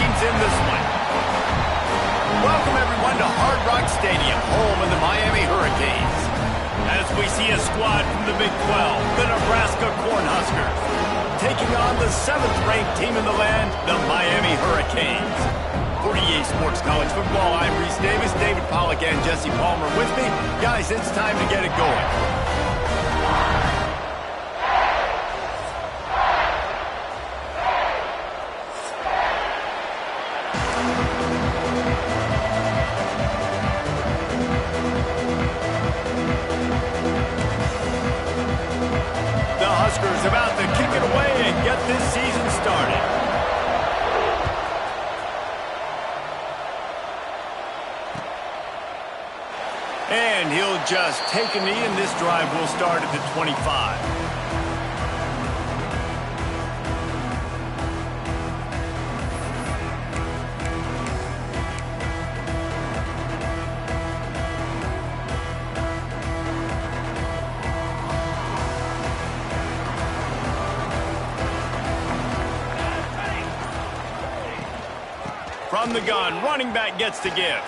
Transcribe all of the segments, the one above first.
Vikings in this one. Welcome, everyone, to Hard Rock Stadium, home of the Miami Hurricanes. As we see a squad from the Big 12, the Nebraska Cornhuskers, taking on the 7th-ranked team in the land, the Miami Hurricanes. For EA Sports College Football, I'm Reese Davis, David Pollack, and Jesse Palmer with me. Guys, it's time to get it going. The Huskers about to kick it away and get this season started. And he'll just take a knee, and this drive will start at the 25. From the gun, running back gets to give.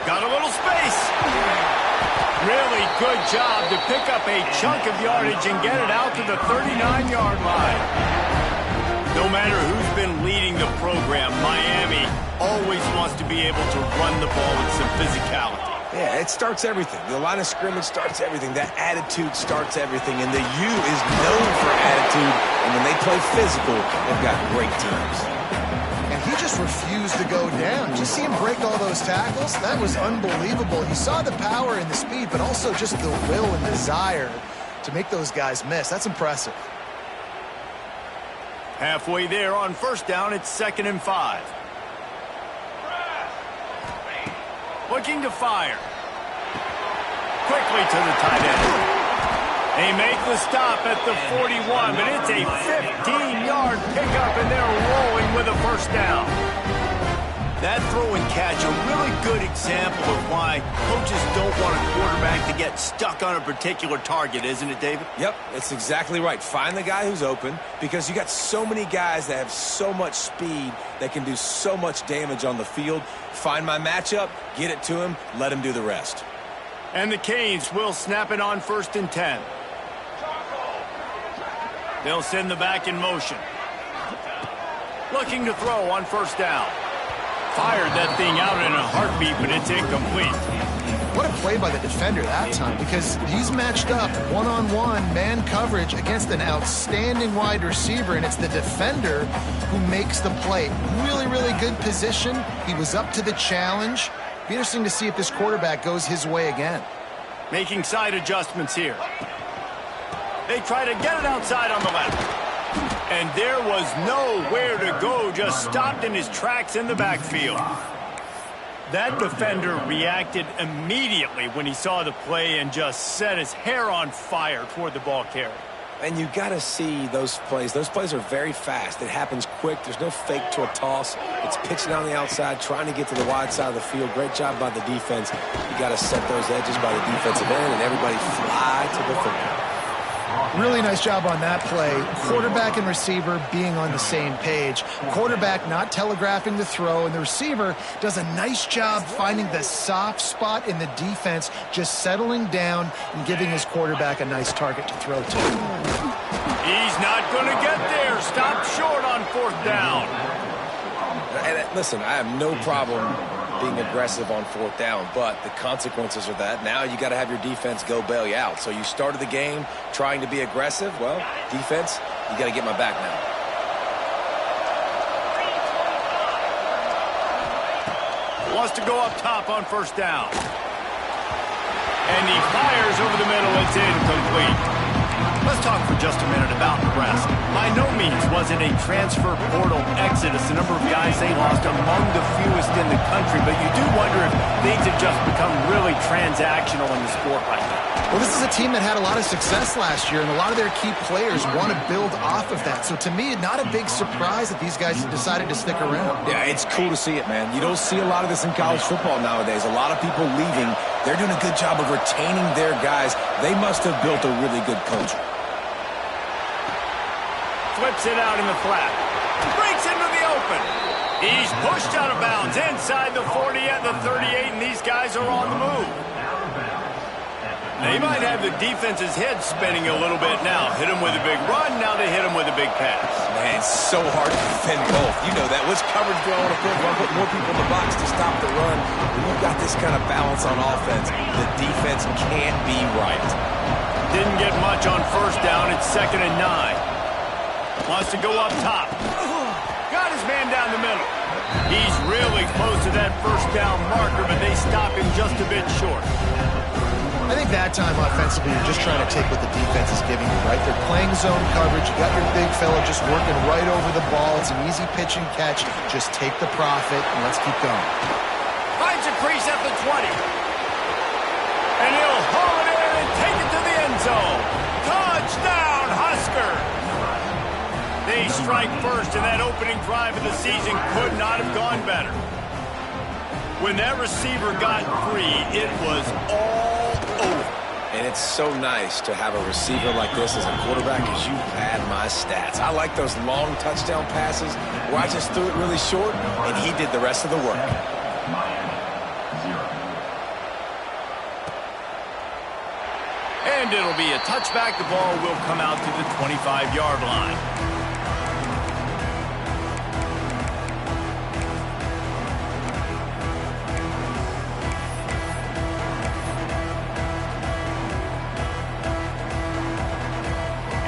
Got a little space. Really good job to pick up a chunk of yardage and get it out to the 39-yard line. No matter who's been leading the program, Miami always wants to be able to run the ball with some physicality. Yeah, it starts everything. The line of scrimmage starts everything. That attitude starts everything. And the U is known for attitude. And when they play physical, they've got great teams. He just refused to go down. Did you see him break all those tackles? That was unbelievable. You saw the power and the speed, but also just the will and desire to make those guys miss. That's impressive. Halfway there on first down, it's 2nd and 5. Looking to fire. Quickly to the tight end. They make the stop at the 41, but it's a 15-yard pickup, and they're rolling with a first down. That throw and catch, a really good example of why coaches don't want a quarterback to get stuck on a particular target, isn't it, David? Yep, that's exactly right. Find the guy who's open, because you got so many guys that have so much speed that can do so much damage on the field. Find my matchup, get it to him, let him do the rest. And the Canes will snap it on 1st and 10. They'll send the back in motion. Looking to throw on first down. Fired that thing out in a heartbeat, but it's incomplete. What a play by the defender that time, because he's matched up one-on-one man coverage against an outstanding wide receiver, and it's the defender who makes the play. Really, really good position. He was up to the challenge. Be interesting to see if this quarterback goes his way again. Making side adjustments here. They try to get it outside on the left. And there was nowhere to go, just stopped in his tracks in the backfield. That defender reacted immediately when he saw the play and just set his hair on fire toward the ball carrier. And you got to see those plays. Those plays are very fast. It happens quick. There's no fake to a toss. It's pitching on the outside, trying to get to the wide side of the field. Great job by the defense. You got to set those edges by the defensive end, and everybody fly to the football. Really nice job on that play. Quarterback and receiver being on the same page. Quarterback not telegraphing the throw, and the receiver does a nice job finding the soft spot in the defense, just settling down and giving his quarterback a nice target to throw to. He's not going to get there. Stopped short on 4th down. And listen, I have no problem being aggressive on 4th down, but the consequences are that now you got to have your defense go bail you out. So you started the game trying to be aggressive. Well, defense, you got to get my back now. Wants to go up top on first down. And he fires over the middle. It's incomplete. Let's talk for just a minute about Nebraska. By no means was it a transfer portal exodus. The number of guys they lost among the fewest in the country, but you do wonder if things have just become really transactional in the sport right now. Well, this is a team that had a lot of success last year, and a lot of their key players want to build off of that. So to me, not a big surprise that these guys decided to stick around. Yeah, it's cool to see it, man. You don't see a lot of this in college football nowadays. A lot of people leaving. They're doing a good job of retaining their guys. They must have built a really good culture. Flips it out in the flat. Breaks into the open. Pushed out of bounds inside the 40 at the 38, and these guys are on the move. They might have the defense's head spinning a little bit now. Hit them with a big run, now they hit them with a big pass. Man, it's so hard to defend both. You know that. Which coverage do I want to put? Do I put more people in the box to stop the run? When you've got this kind of balance on offense, the defense can't be right. Didn't get much on first down. It's 2nd and 9. Wants to go up top. Got his man down the middle. He's really close to that first down marker, but they stop him just a bit short. I think that time offensively, you're just trying to take what the defense is giving you, right? They're playing zone coverage. You got your big fella just working right over the ball. It's an easy pitch and catch. Just take the profit and let's keep going. Finds a crease at the 20. And he'll haul it in and take it to the end zone. Touchdown, Huskers! They strike first, and that opening drive of the season could not have gone better. When that receiver got free, it was all over. And it's so nice to have a receiver like this as a quarterback, because you had my stats. I like those long touchdown passes where I just threw it really short, and he did the rest of the work. And it'll be a touchback. The ball will come out to the 25-yard line.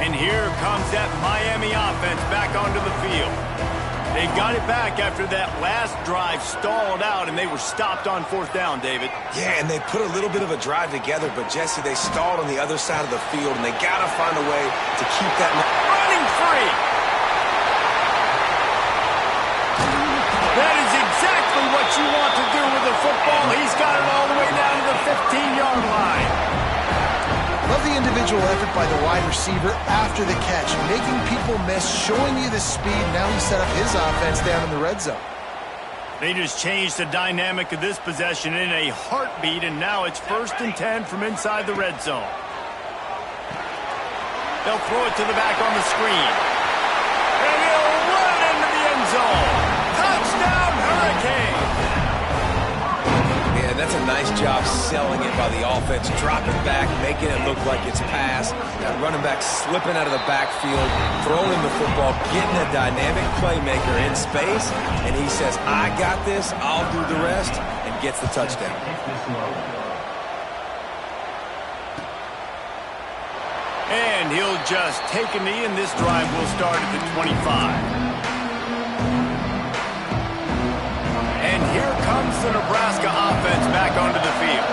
And here comes that Miami offense back onto the field. They got it back after that last drive stalled out, and they were stopped on 4th down, David. Yeah, and they put a little bit of a drive together, but, Jesse, they stalled on the other side of the field, and they got to find a way to keep that... Running free! That is exactly what you want to do with the football. He's got it all the way down to the 15-yard line. Love the individual effort by the wide receiver after the catch, making people miss, showing you the speed. Now he set up his offense down in the red zone. They just changed the dynamic of this possession in a heartbeat, and now it's 1st and 10 from inside the red zone. They'll throw it to the back on the screen. And he'll run into the end zone. Touchdown, Hurricane! Yeah, that's a nice job selling it by the offense, dropping back, making it look like it's pass. That running back slipping out of the backfield, throwing the football, getting a dynamic playmaker in space, and he says, I got this, I'll do the rest, and gets the touchdown. And he'll just take a knee, and this drive will start at the 25. And here comes the Nebraska offense back onto the field.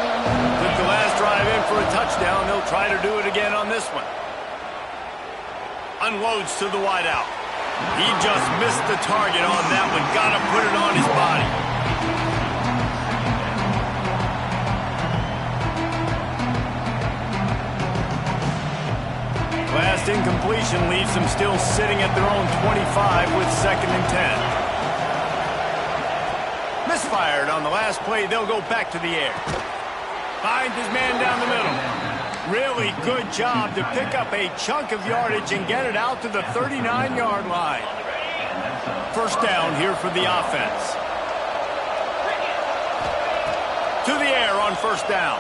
Took the last drive in for a touchdown. They'll try to do it again on this one. Unloads to the wideout. He just missed the target on that one. Got to put it on his body. Last incompletion leaves them still sitting at their own 25 with 2nd and 10. Misfired on the last play. They'll go back to the air. Finds his man down the middle. Really good job to pick up a chunk of yardage and get it out to the 39-yard line. 1st down here for the offense. To the air on 1st down.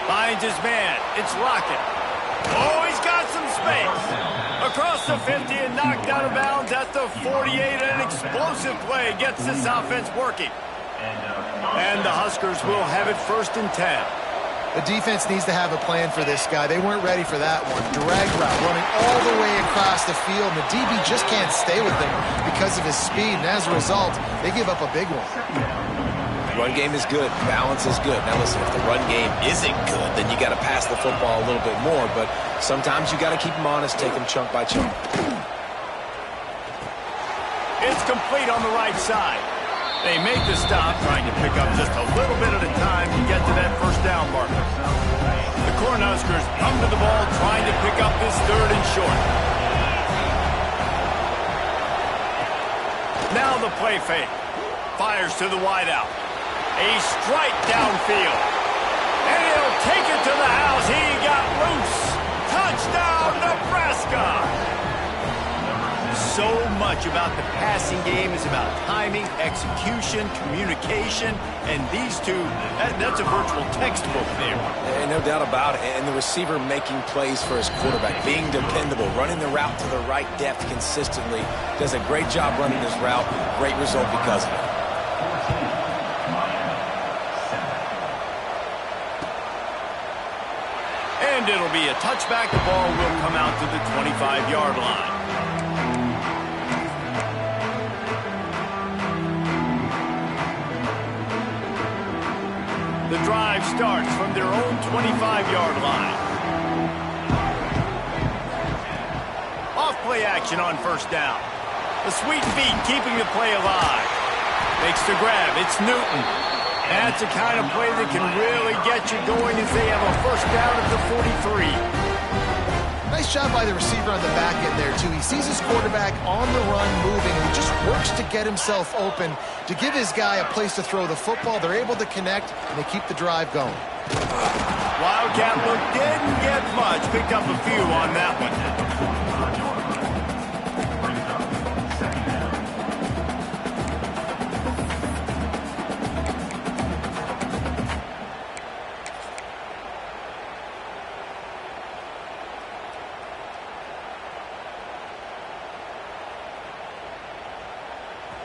Finds his man. It's Lockett. Oh, he's got some space. Across the 50 and knocked out of bounds at the 48. An explosive play gets this offense working. And the Huskers will have it 1st and 10. The defense needs to have a plan for this guy. They weren't ready for that one. Drag route running all the way across the field. And the DB just can't stay with him because of his speed. And as a result, they give up a big one. Run game is good. Balance is good. Now listen, if the run game isn't good, then you got to pass the football a little bit more. But sometimes you got to keep them honest, take them chunk by chunk. It's complete on the right side. They make the stop, trying to pick up just a little bit at a time to get to that 1st down marker. The Cornhuskers come to the ball, trying to pick up this 3rd and short. Now the play fake. Fires to the wideout. A strike downfield. And he'll take it to the house. He got loose. Touchdown, Nebraska. so much about the passing game is about timing, execution, communication, and these two, that's a virtual textbook there. And no doubt about it. And the receiver making plays for his quarterback, being dependable, running the route to the right depth consistently. Does a great job running this route. Great result because of it. And it'll be a touchback. The ball will come out to the 25-yard line. The drive starts from their own 25-yard line. Off play action on first down. The sweet feet keeping the play alive. Makes the grab. It's Newton. That's the kind of play that can really get you going as they have a first down at the 43. Nice job by the receiver on the back end there, too. He sees his quarterback on the run moving, and he just works to get himself open to give his guy a place to throw the football. They're able to connect, and they keep the drive going. Wildcat look didn't get much. Picked up a few on that one.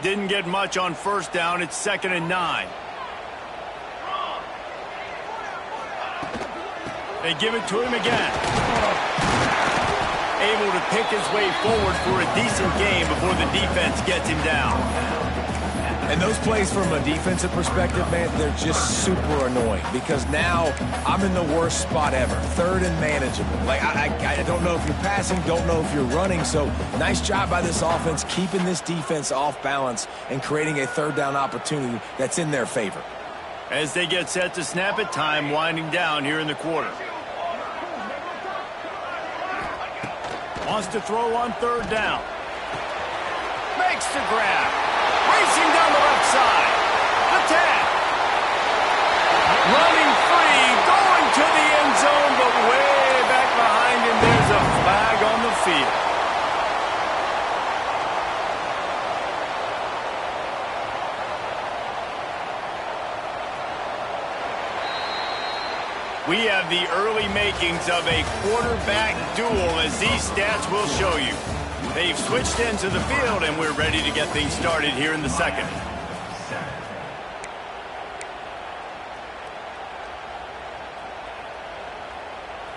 Didn't get much on first down. It's 2nd and 9. They give it to him again. Able to pick his way forward for a decent game before the defense gets him down. And those plays from a defensive perspective, man, they're just super annoying because now I'm in the worst spot ever. 3rd and manageable. Like, I don't know if you're passing, don't know if you're running. So nice job by this offense keeping this defense off balance and creating a 3rd down opportunity that's in their favor. As they get set to snap it, time winding down here in the quarter. Wants to throw on 3rd down. Makes the grab. Racing down the left side. The 10. Running free, going to the end zone, but way back behind him, there's a flag on the field. We have the early makings of a quarterback duel, as these stats will show you. They've switched into the field, and we're ready to get things started here in the second.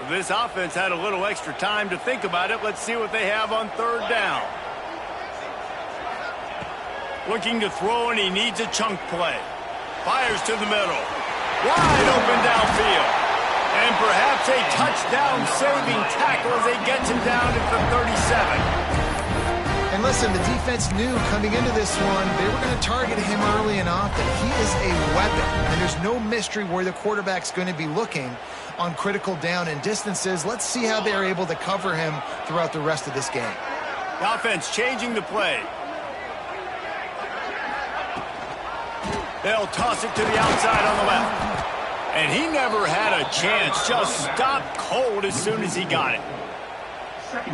This offense had a little extra time to think about it. Let's see what they have on 3rd down. Looking to throw, and he needs a chunk play. Fires to the middle. Wide open downfield. And perhaps a touchdown-saving tackle as they get him down at the 37. And listen, the defense knew coming into this one, they were going to target him early and often. He is a weapon, and there's no mystery where the quarterback's going to be looking on critical down and distances. Let's see how they're able to cover him throughout the rest of this game. The offense changing the play. They'll toss it to the outside on the left. And he never had a chance, just stopped cold as soon as he got it.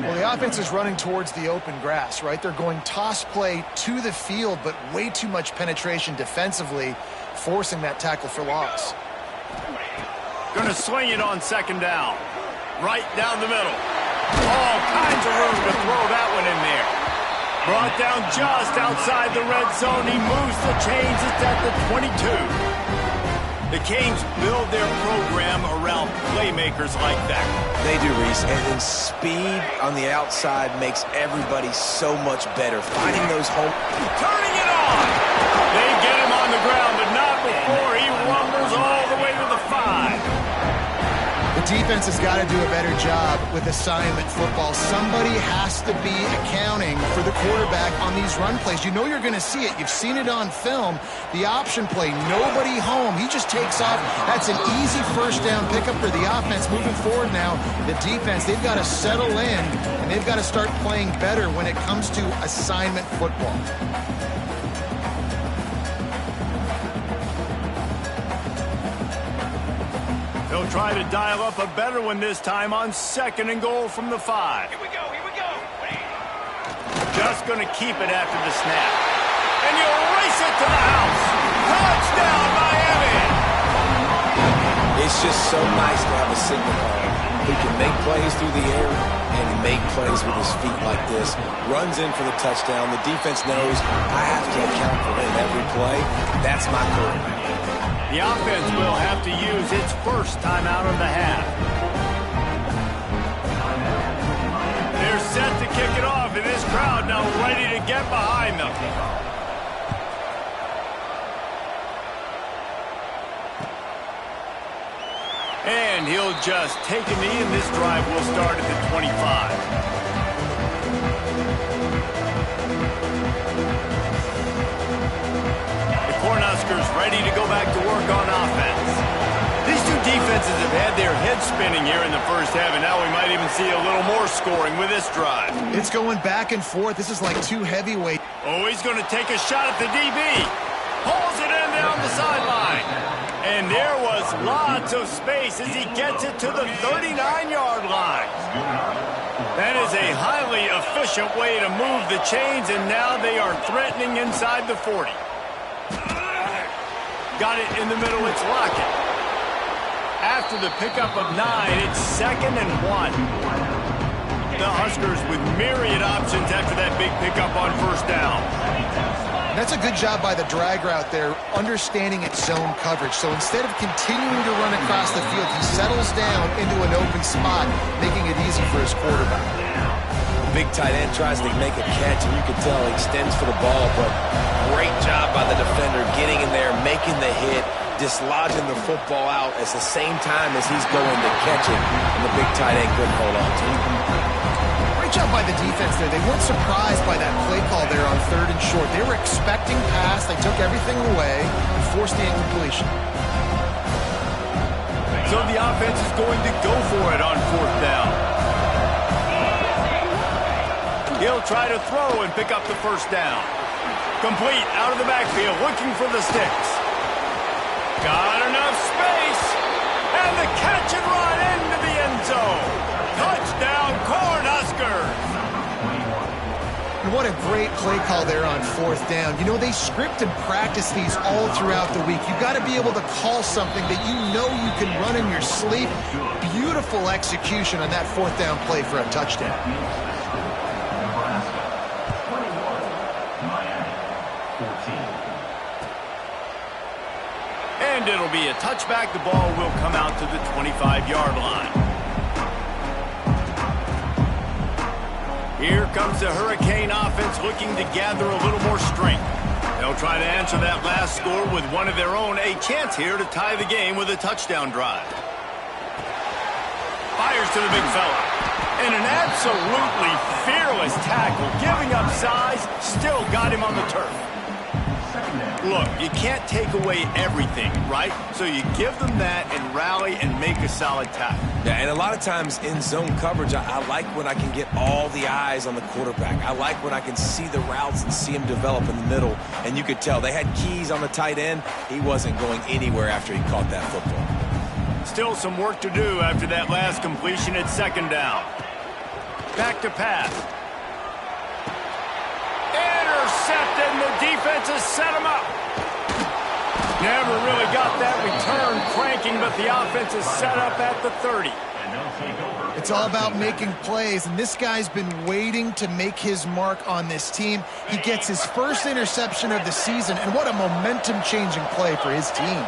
Well, the offense is running towards the open grass, right? They're going toss play to the field, but way too much penetration defensively, forcing that tackle for loss. Going to swing it on 2nd down. Right down the middle. All kinds of room to throw that one in there. Brought down just outside the red zone. He moves the chains. It's at the 22. The Canes build their program around playmakers like that. They do, Reese. And then speed on the outside makes everybody so much better. Finding those home. Turning it on. They get him on the ground, but not before he rumbles all the way to the 5. The defense has got to do a better job with assignment football. Somebody has to be accounting for the quarterback on these run plays. You know you're going to see it. You've seen it on film. The option play, nobody home. He just takes off. That's an easy first down pickup for the offense. Moving forward now, the defense, they've got to settle in, and they've got to start playing better when it comes to assignment football. They'll try to dial up a better one this time on 2nd and goal from the 5. Here we go, here we go. just going to keep it after the snap. And you'll race it to the house. Touchdown, Miami! It's just so nice to have a signal caller who can make plays through the air and make plays with his feet like this. Runs in for the touchdown. The defense knows I have to account for him every play. That's my quarterback. The offense will have to use its first timeout of the half. They're set to kick it off, and this crowd now ready to get behind them. And he'll just take a knee, and this drive will start at the 25. The Cornhuskers ready to go back to work on offense. These two defenses have had their heads spinning here in the first half, and now we might even see a little more scoring with this drive. It's going back and forth. This is like two heavyweights. Oh, he's going to take a shot at the DB. Pulls it in down the sideline. And there was lots of space as he gets it to the 39-yard line. That is a highly efficient way to move the chains, and now they are threatening inside the 40. Got it in the middle, it's Lockett. After the pickup of 9, it's 2nd and 1. The Huskers with myriad options after that big pickup on first down. That's a good job by the drag route there, understanding its zone coverage. So instead of continuing to run across the field, he settles down into an open spot, making it easy for his quarterback. The big tight end tries to make a catch, and you can tell he extends for the ball, but great job by the defender getting in there, making the hit, dislodging the football out at the same time as he's going to catch it, and the big tight end couldn't hold on to it. Great job by the defense there. They weren't surprised by that play call there on 3rd and short. They were expecting pass. They took everything away and forced the incompletion. So the offense is going to go for it on 4th down. He'll try to throw and pick up the first down. Complete out of the backfield, looking for the sticks. Got enough space. And the catch and run into the end zone. Touchdown, Cornhuskers! And what a great play call there on 4th down. You know, they script and practice these all throughout the week. You've got to be able to call something that you know you can run in your sleep. Beautiful execution on that 4th down play for a touchdown. And it'll be a touchback. The ball will come out to the 25-yard line. Here comes the Hurricane offense looking to gather a little more strength. They'll try to answer that last score with one of their own. A chance here to tie the game with a touchdown drive. Fires to the big fella. And an absolutely fearless tackle. Giving up size, still got him on the turf. Look, you can't take away everything, right? So you give them that and rally and make a solid tackle. Yeah, and a lot of times in zone coverage, I like when I can get all the eyes on the quarterback. I like when I can see the routes and see him develop in the middle. And you could tell they had keys on the tight end. He wasn't going anywhere after he caught that football. Still some work to do after that last completion at 2nd down. Back to pass. Intercepted, and the defense has set him up. Never really got that return cranking, but the offense is set up at the 30. It's all about making plays, and this guy's been waiting to make his mark on this team. He gets his first interception of the season, and what a momentum-changing play for his team.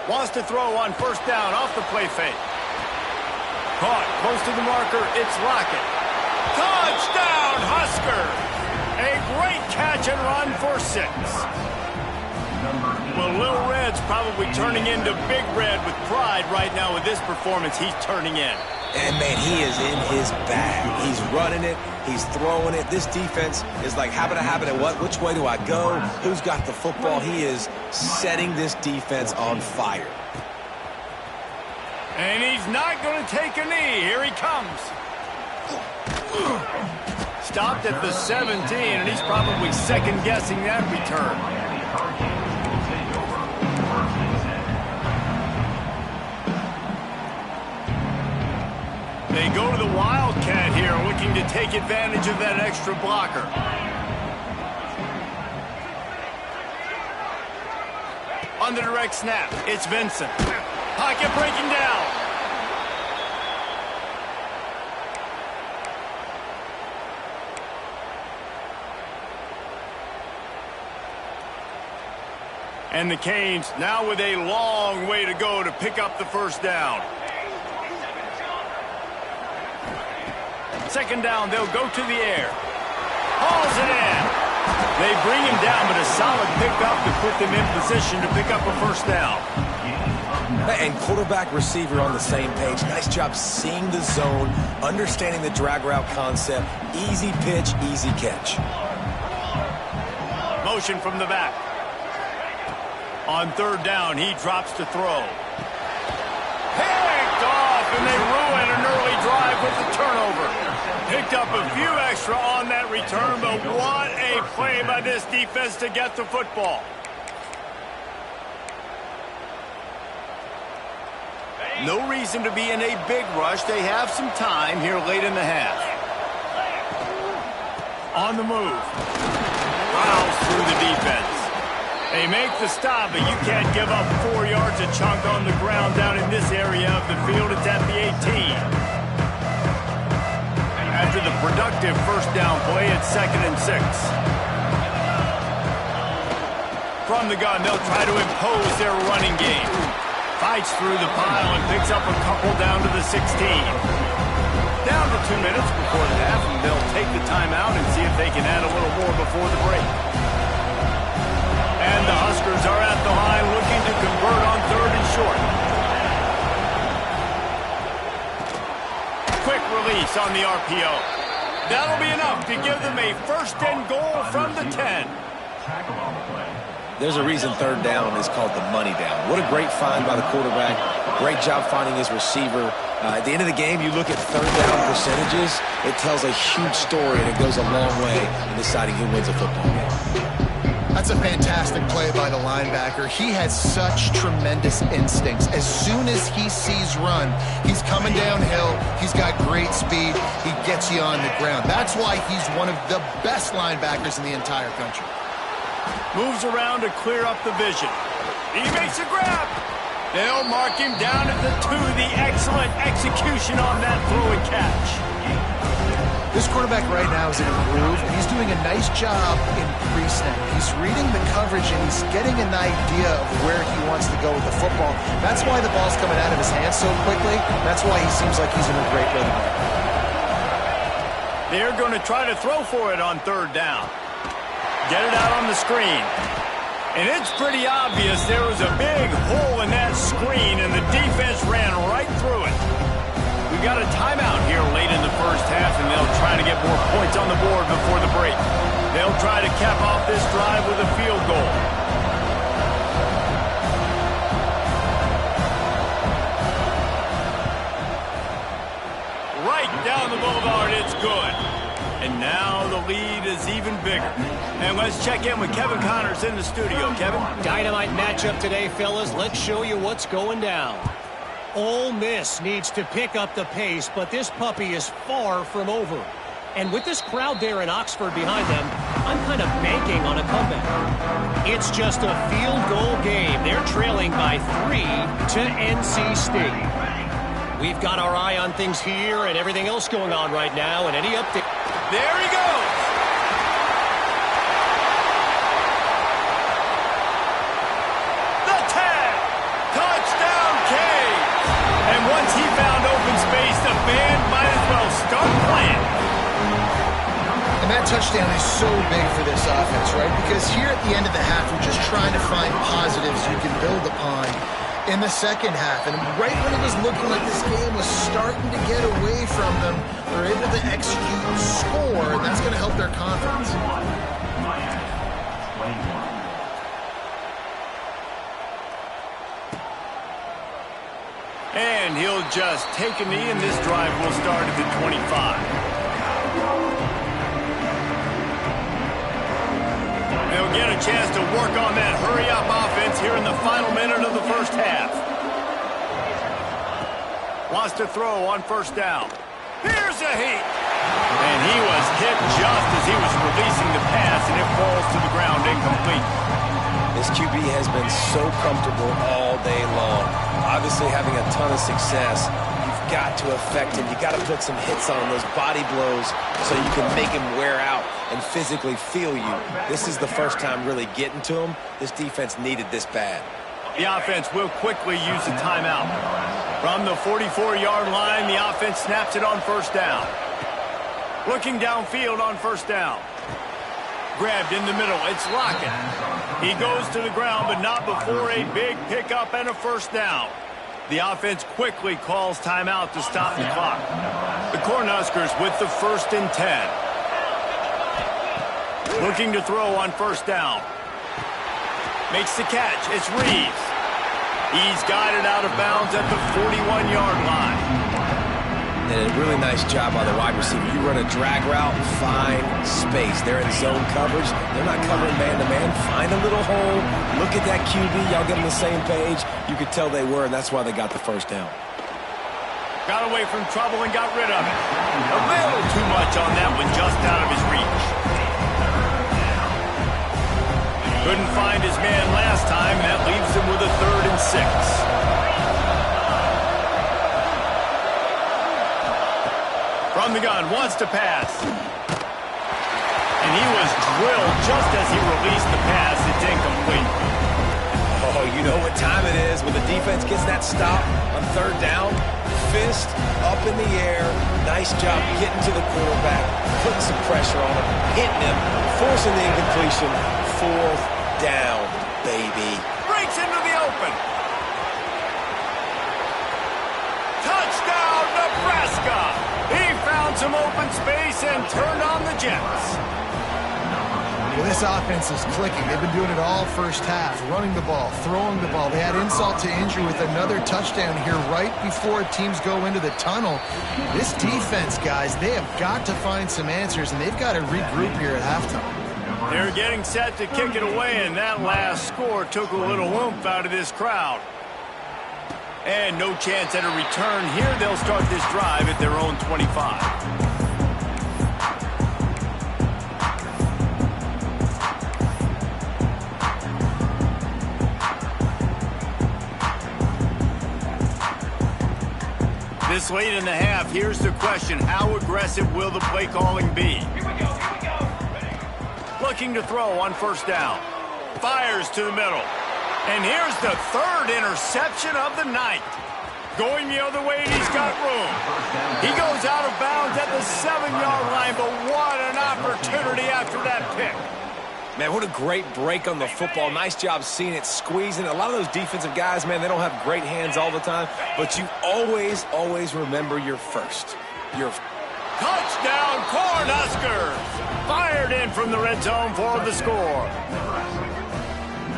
Wants to throw on 1st down off the play fake. Caught close to the marker, it's Lockett. Touchdown, Huskers! A great catch and run for 6. Well, Little Red's probably turning into Big Red with pride right now with this performance he's turning in. And, man, he is in his bag. He's running it. He's throwing it. This defense is like, habit, what? Which way do I go? Who's got the football? He is setting this defense on fire. And he's not going to take a knee. Here he comes. Stopped at the 17, and he's probably second-guessing that return. They go to the Wildcat here, looking to take advantage of that extra blocker. On the direct snap, it's Vincent. Pocket breaking down. And the Canes now with a long way to go to pick up the first down. Second down, they'll go to the air. Hauls it in. They bring him down, but a solid pickup to put them in position to pick up a first down. And quarterback receiver on the same page. Nice job seeing the zone, understanding the drag route concept. Easy pitch, easy catch. Motion from the back. On third down, he drops to throw. Picked off, and they ruin an early drive with the turnover. Picked up a few extra on that return, but what a play by this defense to get the football. No reason to be in a big rush. They have some time here late in the half. On the move. Fouls through the defense. They make the stop, but you can't give up 4 yards a chunk on the ground down in this area of the field. It's at the 18. After the productive first down play, it's 2nd and 6. From the gun, they'll try to impose their running game. Fights through the pile and picks up a couple down to the 16. Down to 2 minutes before the half, and they'll take the timeout and see if they can add a little more before the break. And the Huskers are at the line looking to convert on 3rd and short. Quick release on the RPO. That'll be enough to give them a 1st and goal from the 10. There's a reason 3rd down is called the money down. What a great find by the quarterback. Great job finding his receiver. At the end of the game, you look at 3rd down percentages. It tells a huge story, and it goes a long way in deciding who wins a football game. That's a fantastic play by the linebacker. He has such tremendous instincts. As soon as he sees run, he's coming downhill. He's got great speed. He gets you on the ground. That's why he's one of the best linebackers in the entire country. Moves around to clear up the vision. He makes a grab. They'll mark him down at the 2. The excellent execution on that throw and catch. This quarterback right now is in a groove, and he's doing a nice job in pre-snap. He's reading the coverage, and he's getting an idea of where he wants to go with the football. That's why the ball's coming out of his hands so quickly. That's why he seems like he's in a great rhythm. They're going to try to throw for it on 3rd down. Get it out on the screen. And it's pretty obvious there was a big hole in that screen, and the defense ran right through it. We've got a timeout here late in the first half, and they'll try to get more points on the board before the break. They'll try to cap off this drive with a field goal. Right down the boulevard, it's good. And now the lead is even bigger. And let's check in with Kevin Connors in the studio. Kevin? Dynamite matchup today, fellas. Let's show you what's going down. Ole Miss needs to pick up the pace, but this puppy is far from over. And with this crowd there in Oxford behind them, I'm kind of banking on a comeback. It's just a field goal game. They're trailing by 3 to NC State. We've got our eye on things here and everything else going on right now, and any update. There he goes. The tag. Touchdown, Canes. And once he found open space, the band might as well start playing. And that touchdown is so big for this offense, right? Because here at the end of the half, we're just trying to find positives you can build upon in the second half. And right when it was looking like this game was starting to get away from them, they're able to execute, score, and that's going to help their confidence. And he'll just take a knee, and this drive will start at the 25. They'll get a chance to work on that hurry-up offense here in the final minute of the first half. Wants to throw on 1st down. a heat. And he was hit just as he was releasing the pass, and it falls to the ground incomplete. This QB has been so comfortable all day long. Obviously having a ton of success. You've got to affect him. You've got to put some hits on those body blows so you can make him wear out and physically feel you. This is the first time really getting to him. This defense needed this bad. The offense will quickly use a timeout. From the 44-yard line, the offense snaps it on first down. Looking downfield on first down. Grabbed in the middle. It's Lockett. He goes to the ground, but not before a big pickup and a first down. The offense quickly calls timeout to stop the clock. The Cornhuskers with the 1st and 10. Looking to throw on first down. Makes the catch. It's Reeves. He's got it out of bounds at the 41-yard line. And a really nice job by the wide receiver. You run a drag route, find space. They're in zone coverage. They're not covering man-to-man. Find a little hole. Look at that QB. Y'all get on the same page. You could tell they were, and that's why they got the first down. Got away from trouble and got rid of it. A little too much on that one, just out of his reach. Couldn't find his man last time. That leaves him with a 3rd and 6. From the gun, wants to pass. And he was drilled just as he released the pass. It's incomplete. Oh, you know what time it is. When the defense gets that stop on 3rd down, fist up in the air. Nice job getting to the quarterback, putting some pressure on him, hitting him, forcing the incompletion. 4th down, baby. Breaks into the open. Touchdown, Nebraska. He found some open space and turned on the Jets. Well, this offense is clicking. They've been doing it all first half, running the ball, throwing the ball. They had insult to injury with another touchdown here right before teams go into the tunnel. This defense, guys, they have got to find some answers, and they've got to regroup here at halftime. They're getting set to kick it away, and that last score took a little oomph out of this crowd. And no chance at a return here. They'll start this drive at their own 25. This late in the half, here's the question. How aggressive will the play calling be? Here we go. Ready. Looking to throw on first down. Fires to the middle. And here's the 3rd interception of the night. Going the other way, and he's got room. He goes out of bounds at the 7-yard line, but what an opportunity after that pick. Man, what a great break on the football. Nice job seeing it, squeezing. A lot of those defensive guys, man, they don't have great hands all the time, but you always, always remember your first. Touchdown, Cornhuskers! Fired in from the red zone for the score.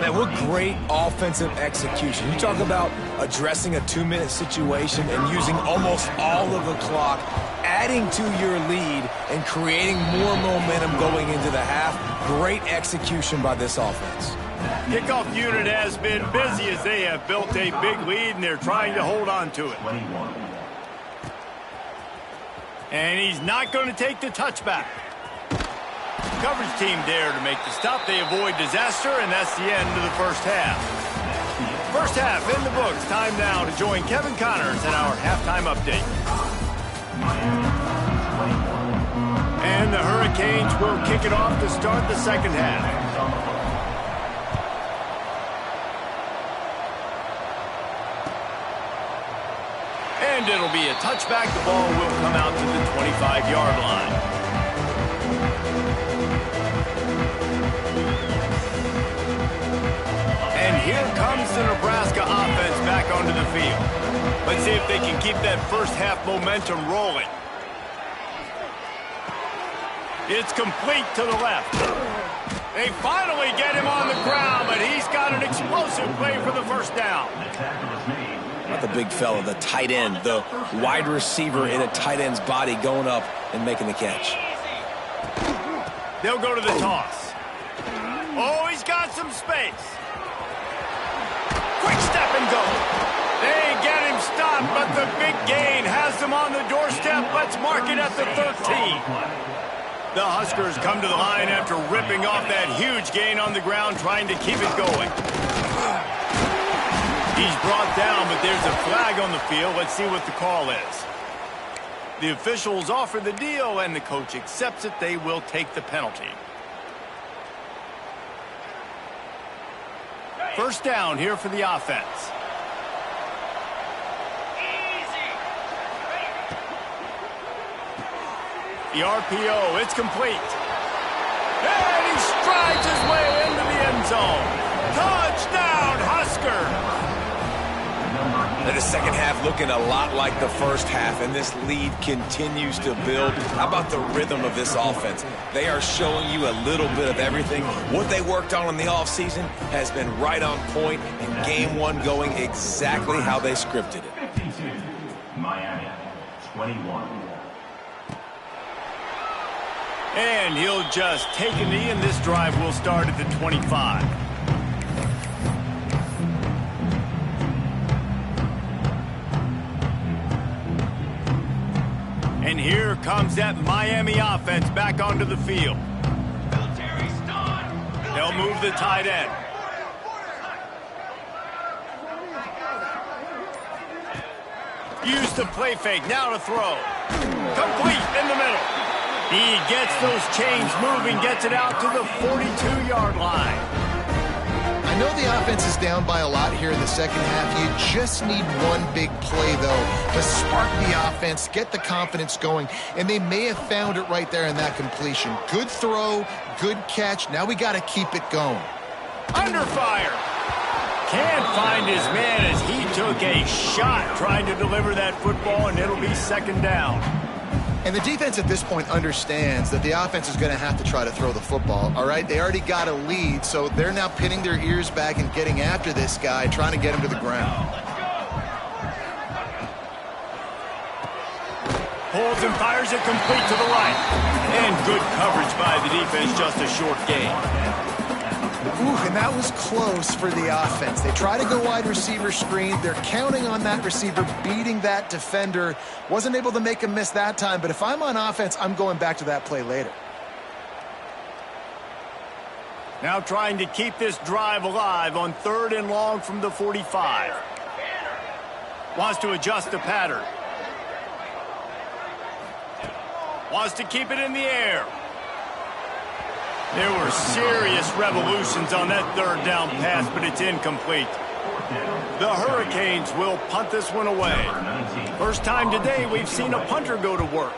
Man, what great offensive execution. You talk about addressing a 2-minute situation and using almost all of the clock, adding to your lead and creating more momentum going into the half. Great execution by this offense. Kickoff unit has been busy as they have built a big lead, and they're trying to hold on to it. And he's not going to take the touchback. Coverage team there to make the stop. They avoid disaster, and that's the end of the first half. First half in the books. Time now to join Kevin Connors in our halftime update. And the Hurricanes will kick it off to start the second half. And it'll be a touchback. The ball will come out to the 25-yard line. And here comes the Nebraska offense back onto the field. Let's see if they can keep that first half momentum rolling. It's complete to the left. They finally get him on the ground, but he's got an explosive play for the first down. Not the big fella, the tight end, the wide receiver in a tight end's body going up and making the catch. They'll go to the toss. Oh, he's got some space. Quick step and go. They get him stopped, but the big gain, has them on the doorstep. Let's mark it at the 13. The Huskers come to the line after ripping off that huge gain on the ground, trying to keep it going. He's brought down, but there's a flag on the field. Let's see what the call is. The officials offer the deal, and the coach accepts it. They will take the penalty. First down here for the offense. The RPO, it's complete. And he strides his way into the end zone. Touchdown, Husker! The second half looking a lot like the first half, and this lead continues to build. How about the rhythm of this offense? They are showing you a little bit of everything. What they worked on in the offseason has been right on point, and game one going exactly how they scripted it. 52, Miami, 21. And he'll just take a knee, and this drive will start at the 25. And here comes that Miami offense back onto the field. They'll move the tight end. Use the play fake, now to throw. Complete in the middle. He gets those chains moving, gets it out to the 42-yard line. I know the offense is down by a lot here in the second half. You just need one big play, though, to spark the offense, get the confidence going, and they may have found it right there in that completion. Good throw, good catch. Now we got to keep it going. Under fire. Can't find his man as he took a shot trying to deliver that football, and it'll be second down. And the defense at this point understands that the offense is going to have to try to throw the football, all right? They already got a lead, so they're now pinning their ears back and getting after this guy, trying to get him to the ground. Holds and fires it complete to the right. And good coverage by the defense, just a short gain. Ooh, and that was close for the offense. They try to go wide receiver screen. They're counting on that receiver beating that defender. Wasn't able to make him miss that time, but if I'm on offense, I'm going back to that play later. Now trying to keep this drive alive on 3rd and long from the 45. Wants to adjust the pattern. Wants to keep it in the air. There were serious revolutions on that 3rd down pass, but it's incomplete. The Hurricanes will punt this one away. First time today we've seen a punter go to work.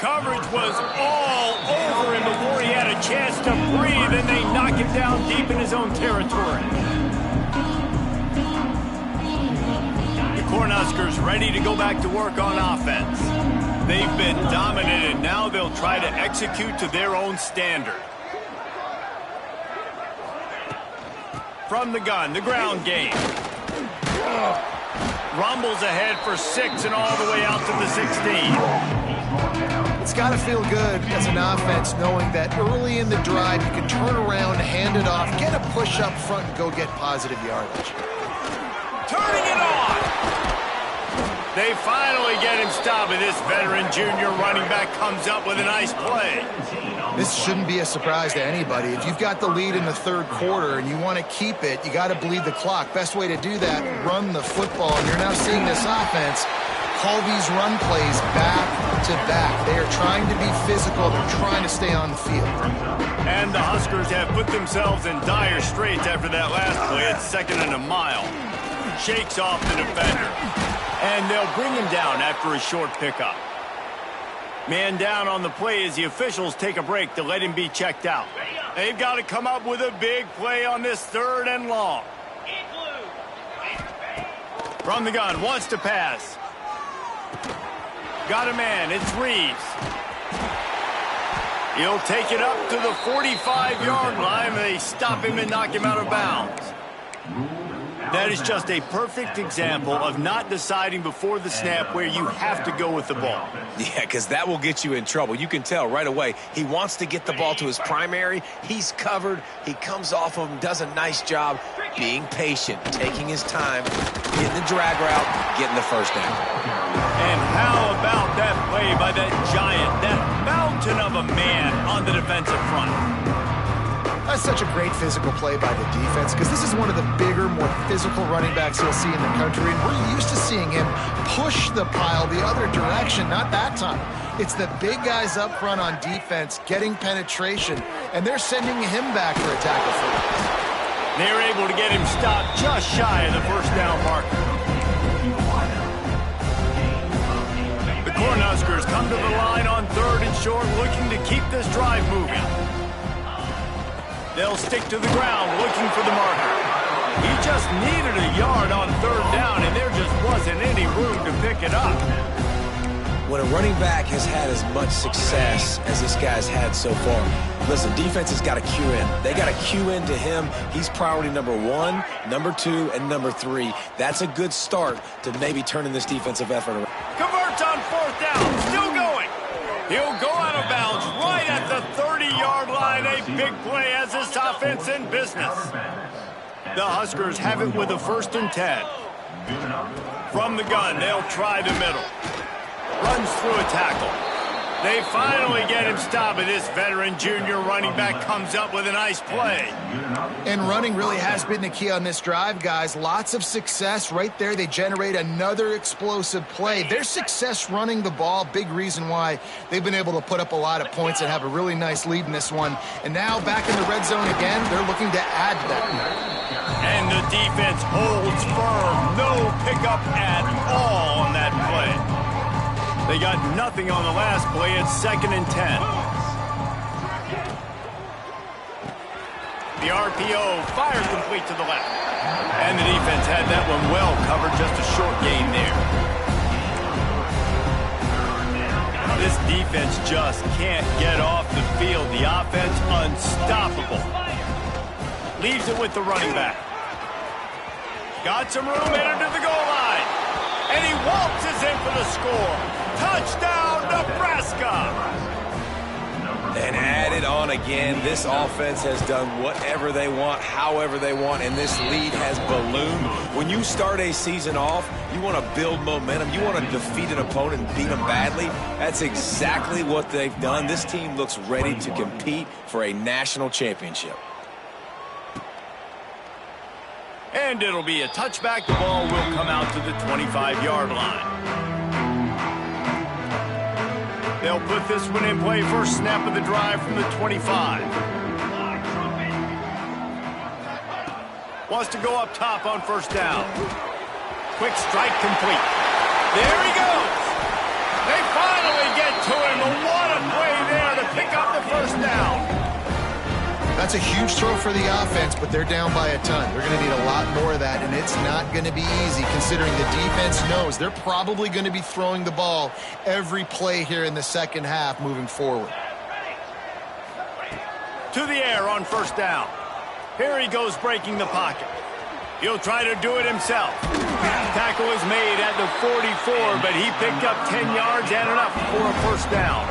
Coverage was all over him before he had a chance to breathe, and they knock him down deep in his own territory. The Cornhuskers ready to go back to work on offense. They've been dominated. Now they'll try to execute to their own standard. From the gun, the ground game. Rumbles ahead for 6 and all the way out to the 16. It's got to feel good as an offense knowing that early in the drive you can turn around, hand it off, get a push up front, and go get positive yardage. Turning it on! They finally get him stopped, and this veteran junior running back comes up with a nice play. This shouldn't be a surprise to anybody. If you've got the lead in the 3rd quarter and you want to keep it, you got to bleed the clock. Best way to do that, run the football. And you're now seeing this offense call these run plays back to back. They are trying to be physical. They're trying to stay on the field. And the Huskers have put themselves in dire straits after that last play. It's 2nd and a mile. Shakes off the defender. And they'll bring him down after a short pickup. Man down on the play as the officials take a break to let him be checked out. They've got to come up with a big play on this 3rd and long. From the gun, wants to pass. Got a man, it's Reeves. He'll take it up to the 45-yard line, and they stop him and knock him out of bounds. That is just a perfect example of not deciding before the snap where you have to go with the ball. Yeah, because that will get you in trouble. You can tell right away he wants to get the ball to his primary. He's covered. He comes off of him, does a nice job. being patient, taking his time, getting the drag route, getting the first down. And how about that play by that giant, that mountain of a man on the defensive front? That's such a great physical play by the defense because this is one of the bigger, more physical running backs you'll see in the country, and we're used to seeing him push the pile the other direction, not that time. It's the big guys up front on defense getting penetration, and they're sending him back for a tackle for loss. They're able to get him stopped just shy of the first down marker. The Cornhuskers come to the line on 3rd and short, looking to keep this drive moving. They'll stick to the ground, looking for the marker. He just needed a yard on 3rd down, and there just wasn't any room to pick it up. When a running back has had as much success as this guy's had so far, listen, defense has got to cue in. They got to cue in to him. He's priority number 1, number 2, and number 3. That's a good start to maybe turning this defensive effort around. Converts on 4th down, still going. He'll go out of bounds right at the 30-yard line. A big play as this offense in business. The Huskers have it with a 1st and 10. From the gun, they'll try the middle. Runs through a tackle. They finally get him stopped, and this veteran junior running back comes up with a nice play. And running really has been the key on this drive, guys. Lots of success right there. They generate another explosive play. Their success running the ball, big reason why they've been able to put up a lot of points and have a really nice lead in this one. And now back in the red zone again, they're looking to add to that. And the defense holds firm. No pickup at all on that play. They got nothing on the last play. It's 2nd and 10. The RPO fired complete to the left. And the defense had that one well covered. Just a short gain there. This defense just can't get off the field. The offense unstoppable. Leaves it with the running back. Got some room, headed to the goal line. And he waltzes in for the score. Touchdown, Nebraska! And add it on again. This offense has done whatever they want, however they want, and this lead has ballooned. When you start a season off, you want to build momentum. You want to defeat an opponent and beat them badly. That's exactly what they've done. This team looks ready to compete for a national championship. And it'll be a touchback. The ball will come out to the 25-yard line. They'll put this one in play. First snap of the drive from the 25. Wants to go up top on 1st down. Quick strike complete. There he goes. They finally get to him. And what a play there to pick up the 1st down. That's a huge throw for the offense, but they're down by a ton. They're going to need a lot more of that, and it's not going to be easy considering the defense knows they're probably going to be throwing the ball every play here in the second half moving forward. To the air on 1st down. Here he goes breaking the pocket. He'll try to do it himself. Tackle is made at the 44, but he picked up 10 yards and enough for a 1st down.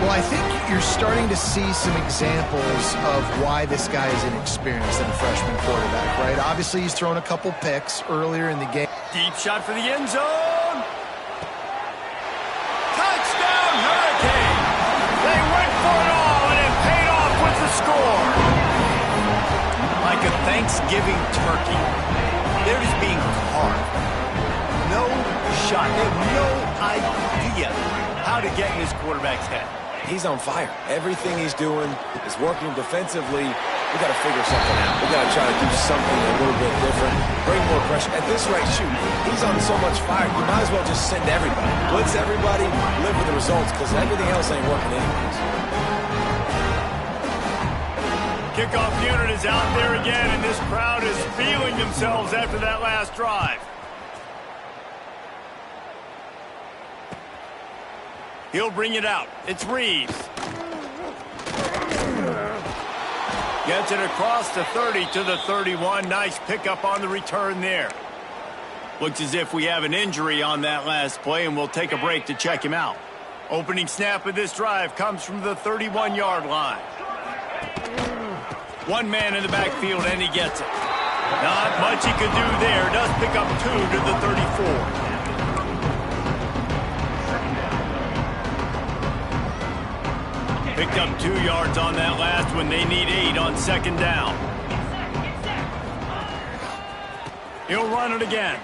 Well, I think you're starting to see some examples of why this guy is inexperienced in a freshman quarterback, right? Obviously, he's thrown a couple picks earlier in the game. Deep shot for the end zone. Touchdown, Hurricane! They went for it all, and it paid off with the score. Like a Thanksgiving turkey, they're just being carved. No shot. They have no idea how to get in this quarterback's head. He's on fire. Everything he's doing is working defensively. We got to figure something out. We got to try to do something a little bit different. Bring more pressure. At this rate, shoot, he's on so much fire. You might as well just send everybody. Blitz everybody, live with the results, because everything else ain't working anyways. Kickoff unit is out there again, and this crowd is feeling themselves after that last drive. He'll bring it out. It's Reeves. Gets it across the 30 to the 31. Nice pickup on the return there. Looks as if we have an injury on that last play, and we'll take a break to check him out. Opening snap of this drive comes from the 31-yard line. One man in the backfield, and he gets it. Not much he could do there. Does pick up 2 to the 34. Picked up 2 yards on that last one. They need 8 on second down. He'll run it again.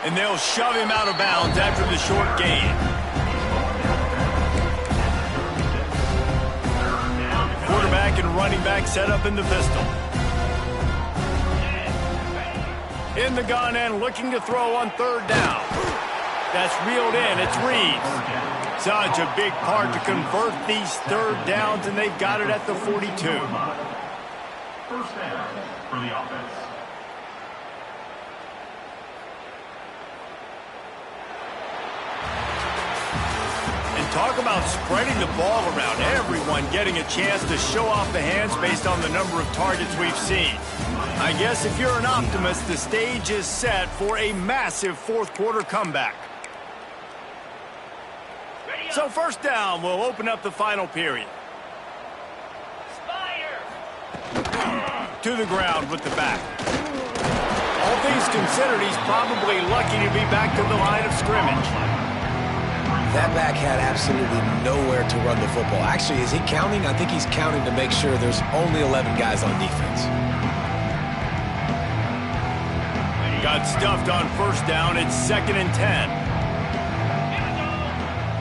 And they'll shove him out of bounds after the short gain. Quarterback and running back set up in the pistol. In the gun and looking to throw on third down. That's reeled in. It's Reeves. Such a big part to convert these third downs, and they've got it at the 42. First down for the offense. And talk about spreading the ball around. Everyone getting a chance to show off the hands based on the number of targets we've seen. I guess if you're an optimist, the stage is set for a massive fourth quarter comeback. So first down will open up the final period. To the ground with the back. All things considered, he's probably lucky to be back to the line of scrimmage. That back had absolutely nowhere to run the football. Actually, is he counting? I think he's counting to make sure there's only 11 guys on defense. Got stuffed on first down. It's 2nd and 10.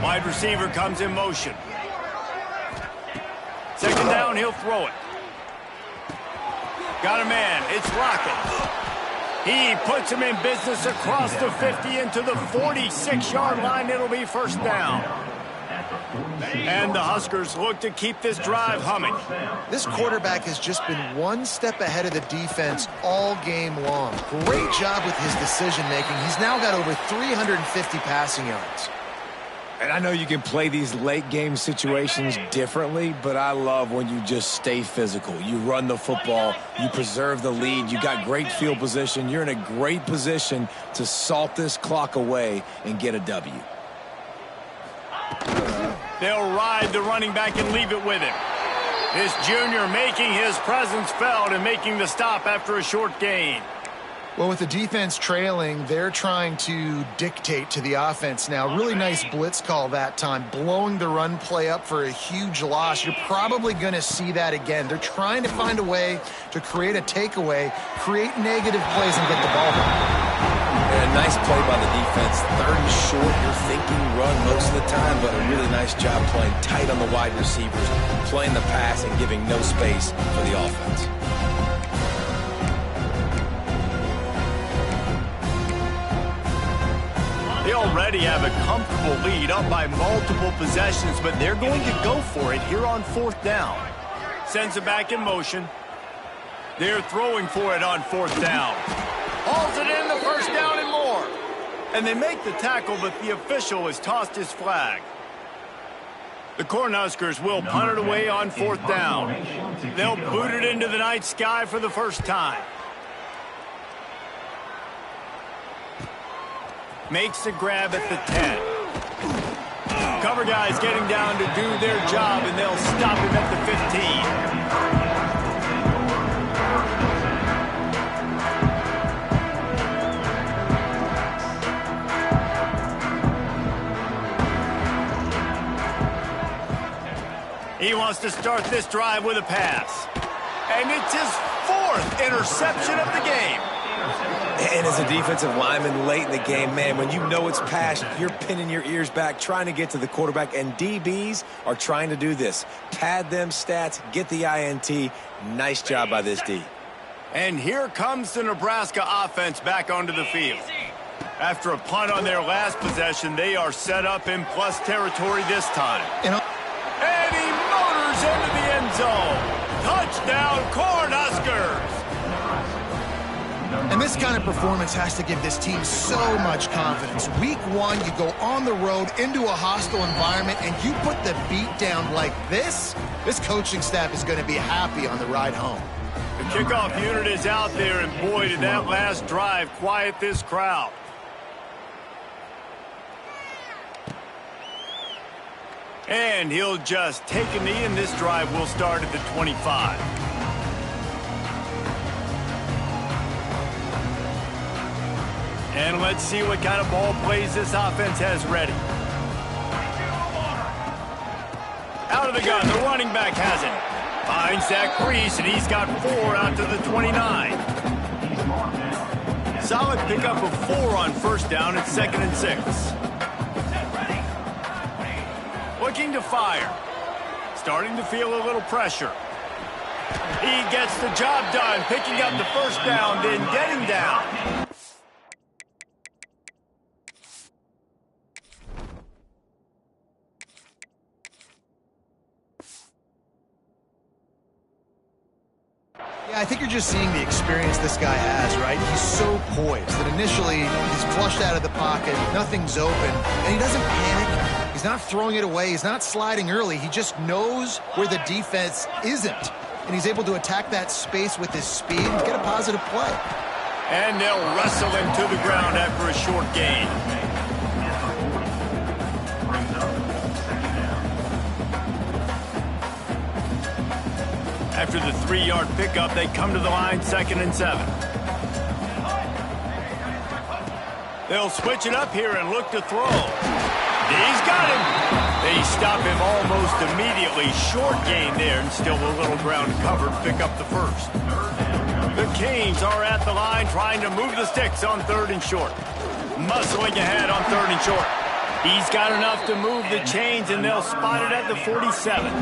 Wide receiver comes in motion. Second down, he'll throw it. Got a man. It's Lockett. He puts him in business across the 50 into the 46-yard line. It'll be first down. And the Huskers look to keep this drive humming. This quarterback has just been one step ahead of the defense all game long. Great job with his decision-making. He's now got over 350 passing yards. And I know you can play these late game situations differently, but I love when you just stay physical. You run the football, you preserve the lead, you got great field position. You're in a great position to salt this clock away and get a W. They'll ride the running back and leave it with him. This junior making his presence felt and making the stop after a short gain. Well, with the defense trailing, they're trying to dictate to the offense now. Really nice blitz call that time, blowing the run play up for a huge loss. You're probably going to see that again. They're trying to find a way to create a takeaway, create negative plays, and get the ball back. And a nice play by the defense. 30 short, you're thinking run most of the time, but a really nice job playing tight on the wide receivers, playing the pass and giving no space for the offense. They already have a comfortable lead up by multiple possessions, but they're going to go for it here on fourth down. Sends it back in motion. They're throwing for it on fourth down. Hauls it in, the first down and more. And they make the tackle, but the official has tossed his flag. The Cornhuskers will punt it away on fourth down. They'll boot it into the night sky for the first time. Makes the grab at the 10. Cover guys getting down to do their job, and they'll stop him at the 15. He wants to start this drive with a pass. And it's his 4th interception of the game. And as a defensive lineman late in the game, man, when you know it's passed, you're pinning your ears back, trying to get to the quarterback, and DBs are trying to do this. Pad them stats, get the INT. Nice job by this D. And here comes the Nebraska offense back onto the field. After a punt on their last possession, they are set up in plus territory this time. And he motors into the end zone. Touchdown, Cornhuskers! And this kind of performance has to give this team so much confidence. Week 1, you go on the road into a hostile environment, and you put the beat down like this. This coaching staff is going to be happy on the ride home. The kickoff unit is out there, and boy, did that last drive quiet this crowd. And he'll just take a knee, and this drive will start at the 25. And let's see what kind of ball plays this offense has ready. Out of the gun, the running back has it. Finds that crease, and he's got 4 out to the 29. Solid pickup of 4 on first down at 2nd and 6. Looking to fire. Starting to feel a little pressure. He gets the job done, picking up the first down, then getting down. Yeah, I think you're just seeing the experience this guy has, right? He's so poised that initially he's flushed out of the pocket, nothing's open, and he doesn't panic. He's not throwing it away. He's not sliding early. He just knows where the defense isn't, and he's able to attack that space with his speed and get a positive play. And they'll wrestle him to the ground after a short gain. After the 3-yard pickup, they come to the line 2nd and 7. They'll switch it up here and look to throw. He's got him. They stop him almost immediately. Short gain there, and still a little ground covered. Pick up the first. The Canes are at the line trying to move the sticks on 3rd and short. Muscling ahead on 3rd and short. He's got enough to move the chains, and they'll spot it at the 47.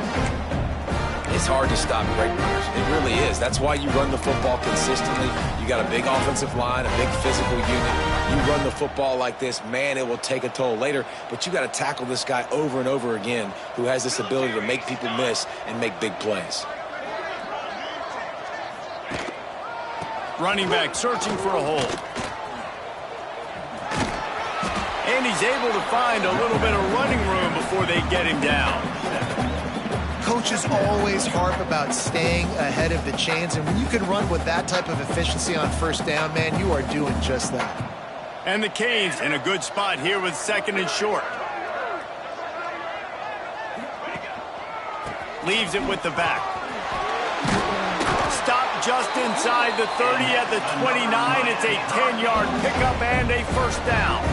It's hard to stop great runners. It really is. That's why you run the football consistently. You got a big offensive line, a big physical unit. You run the football like this, man, it will take a toll later. But you got to tackle this guy over and over again who has this ability to make people miss and make big plays. Running back searching for a hole. And he's able to find a little bit of running room before they get him down. Coaches always harp about staying ahead of the chains, and when you can run with that type of efficiency on first down, man, you are doing just that. And the Canes in a good spot here with 2nd and short. Leaves it with the back. Stop just inside the 30 at the 29. It's a 10-yard pickup and a first down.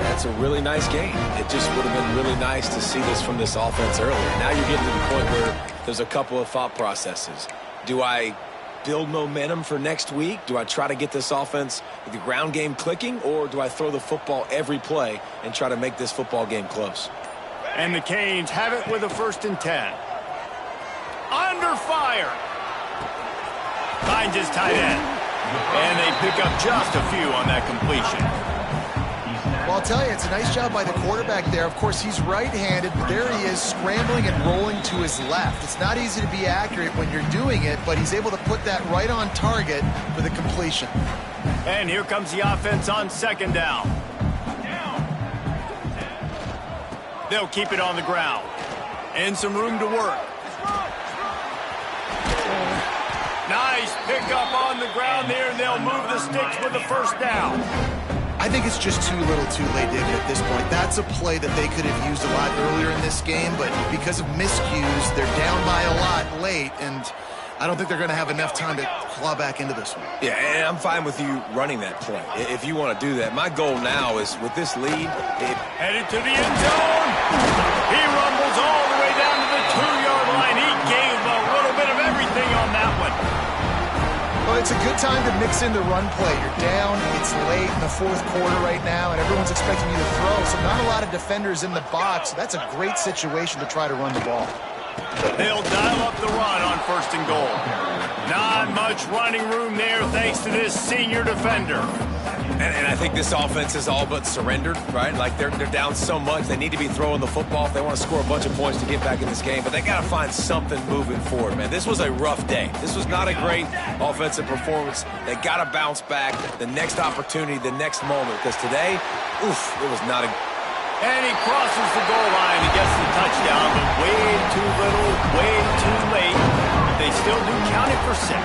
That's a really nice game. It just would have been really nice to see this from this offense earlier. Now you're getting to the point where there's a couple of thought processes. Do I build momentum for next week? Do I try to get this offense, the ground game clicking, or do I throw the football every play and try to make this football game close? And the Canes have it with a 1st and 10. Under fire. Finds his tight end. And they pick up just a few on that completion. Well, I'll tell you, it's a nice job by the quarterback there. Of course, he's right-handed, but there he is scrambling and rolling to his left. It's not easy to be accurate when you're doing it, but he's able to put that right on target for the completion. And here comes the offense on 2nd down. They'll keep it on the ground. And some room to work. Nice pickup on the ground there, and they'll move the sticks with the first down. I think it's just too little too late, David, at this point. That's a play that they could have used a lot earlier in this game, but because of miscues, they're down by a lot late, and I don't think they're going to have enough time to claw back into this one. Yeah, and I'm fine with you running that play if you want to do that. My goal now is with this lead. Headed to the end zone. He rumbles all the way down to the 2-yard line. He gave a little bit of everything on that one. Well, it's a good time to mix in the run play. You're down, it's late in the 4th quarter right now, and everyone's expecting you to throw, so not a lot of defenders in the box. That's a great situation to try to run the ball. They'll dial up the run on 1st and goal. Not much running room there thanks to this senior defender. And I think this offense is all but surrendered, right? Like they're down so much. They need to be throwing the football if they want to score a bunch of points to get back in this game. But they got to find something moving forward, man. This was a rough day. This was not a great offensive performance. They got to bounce back. The next opportunity, the next moment. Because today, it was not a... And he crosses the goal line and gets the touchdown, but way too little, way too late. They still do count it for 6.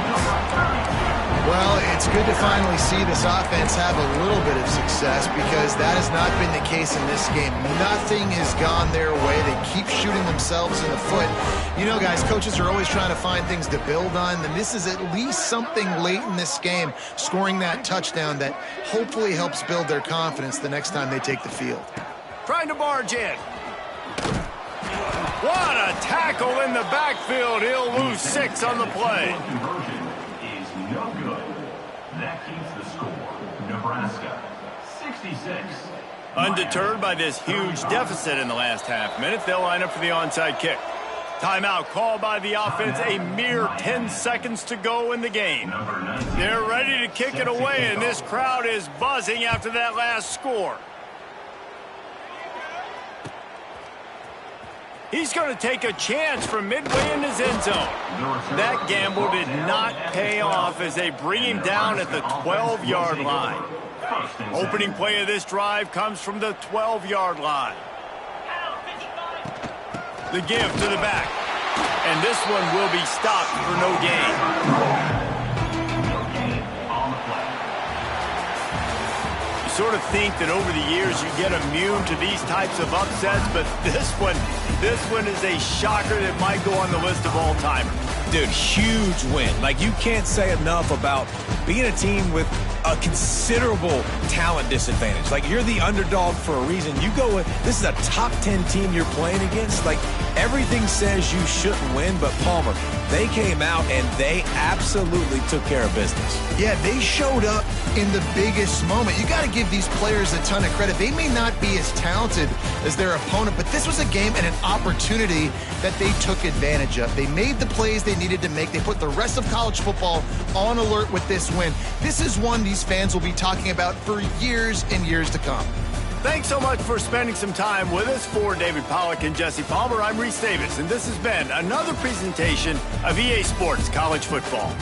Well, it's good to finally see this offense have a little bit of success because that has not been the case in this game. Nothing has gone their way. They keep shooting themselves in the foot. You know, guys, coaches are always trying to find things to build on, and this is at least something late in this game, scoring that touchdown that hopefully helps build their confidence the next time they take the field. Trying to barge in. What a tackle in the backfield. He'll lose 6 on the play. Conversion is no good. That keeps the score. Nebraska, 66. Undeterred by this huge deficit in the last half minute, they'll line up for the onside kick. Timeout called by the offense, a mere 10 seconds to go in the game. They're ready to kick it away, and this crowd is buzzing after that last score. He's going to take a chance from midway in his end zone. That gamble did not pay off as they bring him down at the 12-yard line. Opening play of this drive comes from the 12-yard line. The give to the back. And this one will be stopped for no gain. Sort of think that over the years you get immune to these types of upsets, but this one is a shocker that might go on the list of all-timers. Dude, huge win. Like, you can't say enough about being a team with a considerable talent disadvantage. Like, you're the underdog for a reason. You go with, this is a top 10 team you're playing against. Like, everything says you shouldn't win, but Palmer, they came out and they absolutely took care of business. Yeah, they showed up in the biggest moment. You got to give these players a ton of credit. They may not be as talented as their opponent, but this was a game and an opportunity that they took advantage of. They made the plays they needed to make. They put the rest of college football on alert with this win. This is one these fans will be talking about for years and years to come. Thanks so much for spending some time with us. For David Pollack and Jesse Palmer, I'm Reese Davis, and this has been another presentation of EA Sports College Football.